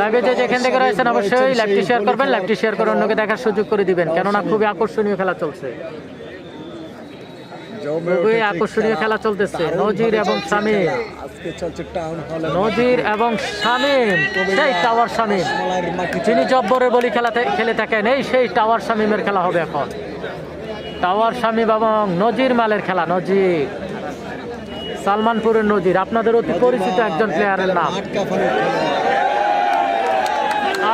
লাইভে যেখান থেকে রয়েছেন অবশ্যই লাইভটি শেয়ার করবেন, লাইভটি শেয়ার করে অন্যকে দেখার সুযোগ করে দিবেন, কেননা খুবই আকর্ষণীয় খেলা চলছে। খুবই আকর্ষণীয় খেলা চলতেছে। নজির এবং শামীম, নজির এবং শামীম, সেই টাওয়ার শামীম যিনি জব্বরের বলি খেলে থাকেন, এই সেই টাওয়ার শামীমের খেলা হবে এখন। টাওয়ার শামীম এবং নজির মালের খেলা। নজির, সালমানপুরের নজির, আপনাদের অতি পরিচিত একজন প্লেয়ারের নাম,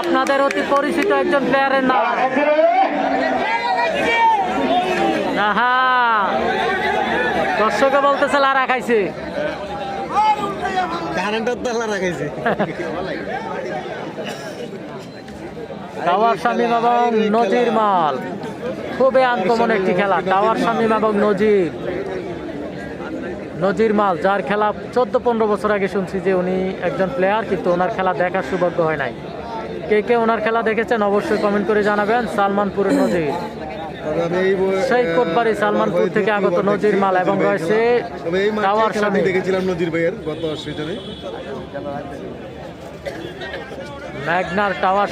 আপনাদের অতি পরিচিত একজন প্লেয়ারের নাম। দর্শকে বলতেছে লারা খাইছে, টাওয়ার শামীম এবং নজির মাল, খুবই আনকমন একটি খেলা। টাওয়ার শামীম এবং নজির মাল, যার খেলা 14-15 বছর আগে শুনছি যে উনি একজন প্লেয়ার, কিন্তু ওনার খেলা দেখার সৌভাগ্য হয় নাই। কে ওনার খেলা দেখেছেন অবশ্যই কমেন্ট করে জানাবেন। সালমানপুরের নজির, সেই কোটবাড়ি সালমানপুর থেকে আগত নজির মাল, এবং রয়েছে টাওয়ার শামীম। দেখেছিলাম নজির ভাইয়ের গত সিজনে, মেঘনার টাওয়ার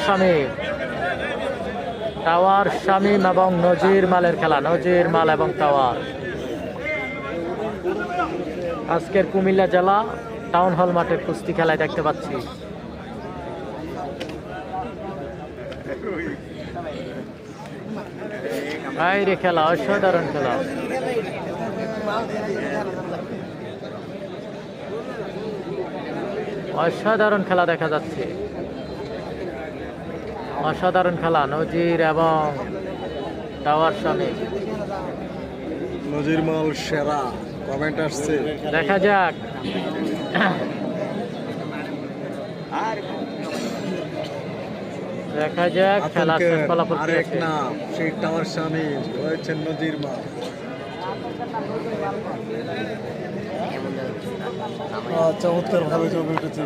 শামীম এবং নজির মালের খেলা। নজির মাল এবং টাওয়ার। আজকের কুমিল্লা জেলা টাউন হল মাঠের কুস্তি খেলায় দেখতে পাচ্ছি। বাইরে খেলা, অসাধারণ খেলা। অসাধারণ খেলা দেখা যাচ্ছে, অসাধারণ খেলা। নজির এবং টাওয়ার শামীম। নজির মাল সেরা, কমেন্ট আসছে, দেখা যাক। দেখা যাক খেলা শেষ ফলাফল কি আছে। নাম সেই টাওয়ার শামীম, রয়েছে নজির মাল। চমৎকার ভাবে জমে উঠেছে।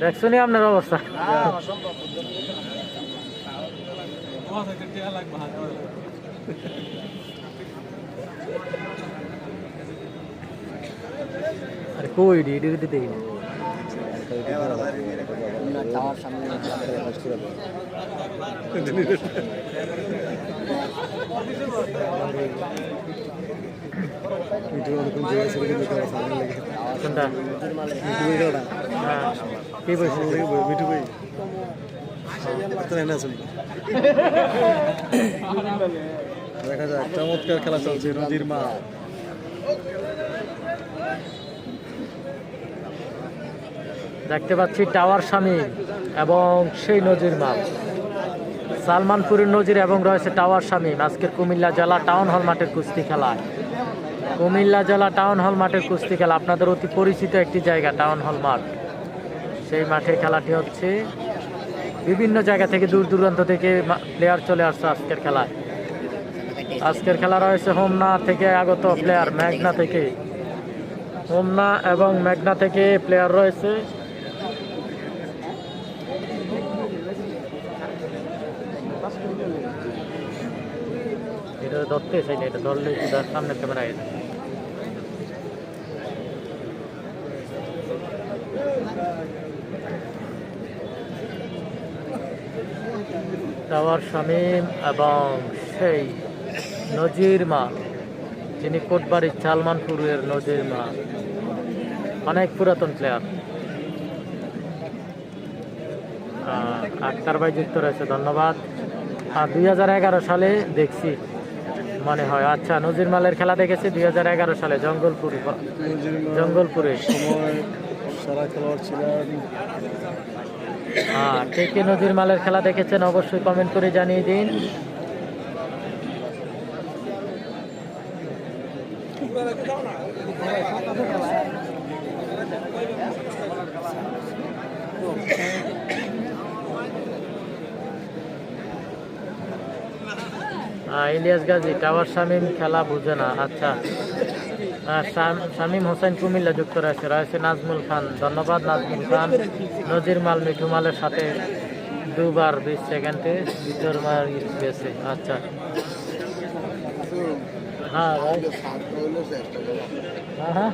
দেখছনি আপনার অবস্থা। আরে কই ডিডি দেই না। টাওয়ার সামনে দেখা যাক, চমৎকার খেলা চলছে। নজির মা, দেখতে পাচ্ছি টাওয়ার শামীম এবং সেই নজির মাল, সালমানপুরের নজির এবং রয়েছে টাওয়ার শামীম। আজকের কুমিল্লা জেলা টাউন হল মাঠের কুস্তি খেলা। কুমিল্লা জেলা টাউন হল মাঠের কুস্তি খেলা, আপনাদের অতি পরিচিত একটি জায়গা টাউন হল মাঠ। সেই মাঠে খেলাটি হচ্ছে। বিভিন্ন জায়গা থেকে, দূর দূরান্ত থেকে প্লেয়ার চলে আসছে আজকের খেলায়। আজকের খেলা রয়েছে হোমনা থেকে আগত প্লেয়ার, মেঘনা থেকে, হোমনা এবং মেঘনা থেকে প্লেয়ার রয়েছে। এটা ধরতে চাই না, এটা ধরলে সামনের ক্যামেরায়। টাওয়ার শামীম এবং সেই নজির মাল, যিনি কোটবাড়ির সালমানপুরের নজির মাল, অনেক পুরাতন প্লেয়ার। আক্তার ভাই যুক্ত রয়েছে, ধন্যবাদ। 2011 সালে দেখছি মনে হয়। আচ্ছা, নজির মালের খেলা দেখেছি 2011 সালে জঙ্গলপুরে। কে নজির মালের খেলা দেখেছেন অবশ্যই কমেন্ট করে জানিয়ে দিন। ইলিয়াস গাজী, টাওয়ার শামীম খেলা বুঝে না। আচ্ছা, শামীম হোসেন কুমিল্লা যুক্ত রয়েছে নাজমুল খান, ধন্যবাদ নাজমুল খান। নজির মাল মিঠু মালের সাথে দুবার 20 সেকেন্ডে ভিতর মার গেছে। আচ্ছা হ্যাঁ ভাই হ্যাঁ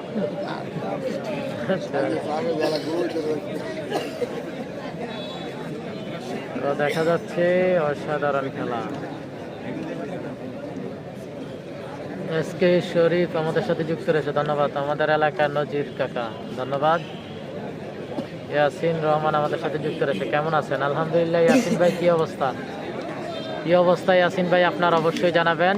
আচ্ছা। তো দেখা যাচ্ছে অসাধারণ খেলা। এসকে শরীফ আমাদের সাথে যুক্ত রয়েছে, ধন্যবাদ। আমাদের এলাকার নজির কাকা, ধন্যবাদ। ইয়াসিন রহমান আমাদের সাথে যুক্ত রয়েছে, কেমন আছেন? আলহামদুলিল্লাহ। ইয়াসিন ভাই কি অবস্থা? কি অবস্থা ইয়াসিন ভাই আপনার অবশ্যই জানাবেন।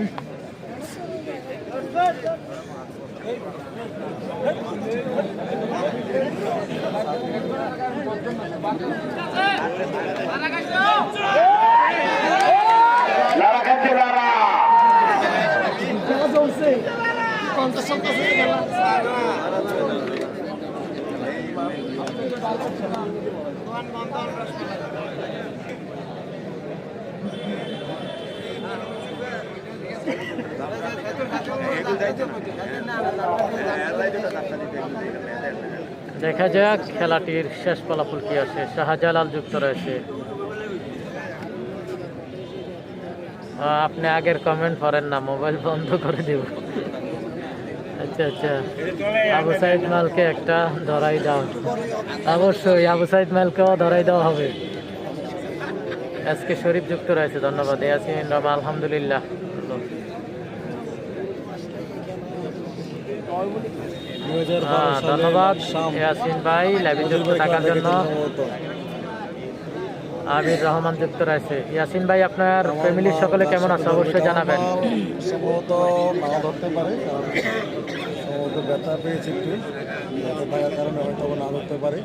দেখা যাক খেলাটির শেষ ফলাফল কি আসে। শাহজালাল যুক্ত রয়েছে। আপনি আগের কমেন্ট করেন না, মোবাইল বন্ধ করে দেব। আচ্ছা আচ্ছা, আবু সাইদ মালকে একটা ধরাই দাও। অবশ্যই আবু সাইদ মালকেও ধরাই দেওয়া হবে। এসকে শরীফ যুক্ত রয়েছে, ধন্যবাদ। ইয়াসিন রহমান আলহামদুলিল্লাহ। ধন্যবাদ ইয়াসিন ভাই লাইভে যুক্ত থাকার জন্য। আমির রহমান যুক্ত রয়েছে। ইয়াসিন ভাই আপনার ফ্যামিলির সকলে কেমন আছে অবশ্যই জানাবেন। সম্ভবত না ধরতে পারে, কারণ সম্ভবত ব্যথা পেয়েছে একটু, ব্যথা থাকার কারণে হয়তো না ধরতে পারে।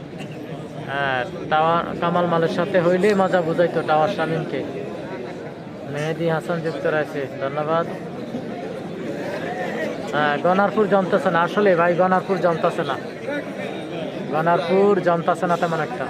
হ্যাঁ, টাওয়ার কামাল মালের সাথে হইলেই মজা বুঝাইতো টাওয়ার শামীমকে। মেহেদি হাসান যুক্ত রয়েছে, ধন্যবাদ। হ্যাঁ, গনারপুর জমতেছে না আসলে ভাই, গনারপুর জমতেছে না, গনারপুর জমতেছে না তেমন একটা।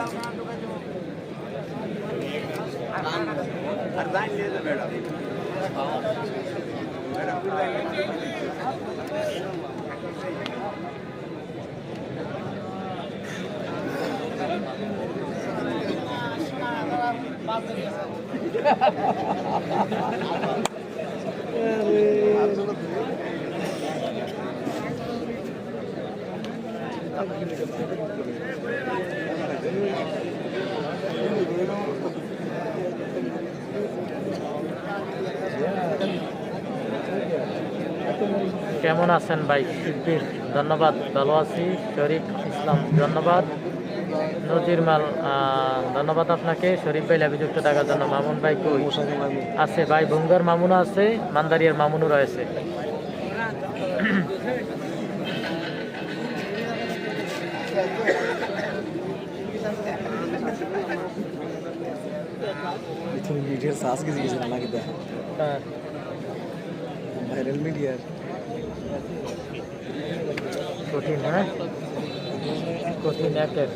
কেমন আছেন ভাই? শিল্পীর ধন্যবাদ, ভালো আছি। শরীফ ইসলাম ধন্যবাদ। নজির মাল ধন্যবাদ আপনাকে। শরীফ ভাই লাইভে যুক্ত থাকার জন্য। মামুন ভাই কই আছে ভাই? ভঙ্গার মামুনও আছে, মান্দারিয়ার মামুনও রয়েছে। মিডিয়ার সাজ কিছু কিছু নাকি দেখা ভাইরাল মিডিয়ার কঠিন, হ্যাঁ কঠিন একের।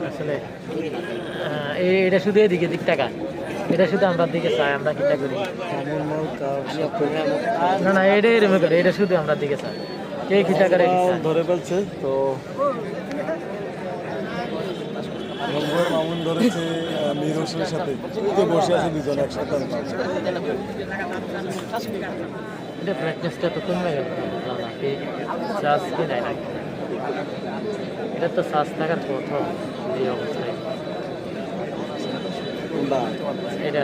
আসলে এটা শুধু এদিকে দিক টাকা, এটা শুধু আমরা দিকে চাই, আমরা কিটা করি না না, এটা এরম করে, এটা শুধু আমরা দিকে চাই, কে কিটা করে ধরে ফেলছে। তো মামুন ধরেছে মীর হোসেনের সাথে, বসে আছে দুজন একসাথে। এটা প্র্যাকটিসটা তো কমে গেল, চাষ কি নাই নাকি? এটা তো শ্বাস থাকার প্রথম এই অবস্থায়। এটা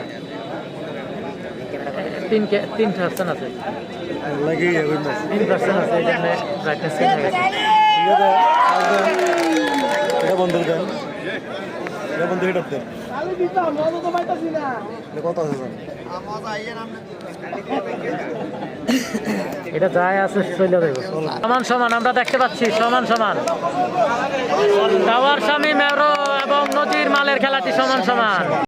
3% আছে, 3% আছে, এই জন্য প্র্যাকটিস কমে গেছে। এটা বন্ধ দেন, এটা বন্ধ এটা দেন। কত আছে এটা যায় আছে চলে যাবে সমান সমান, আমরা দেখতে পাচ্ছি সমান সমান। টাওয়ার শামীম এবং নজির মালের খেলাটি সমান সমান।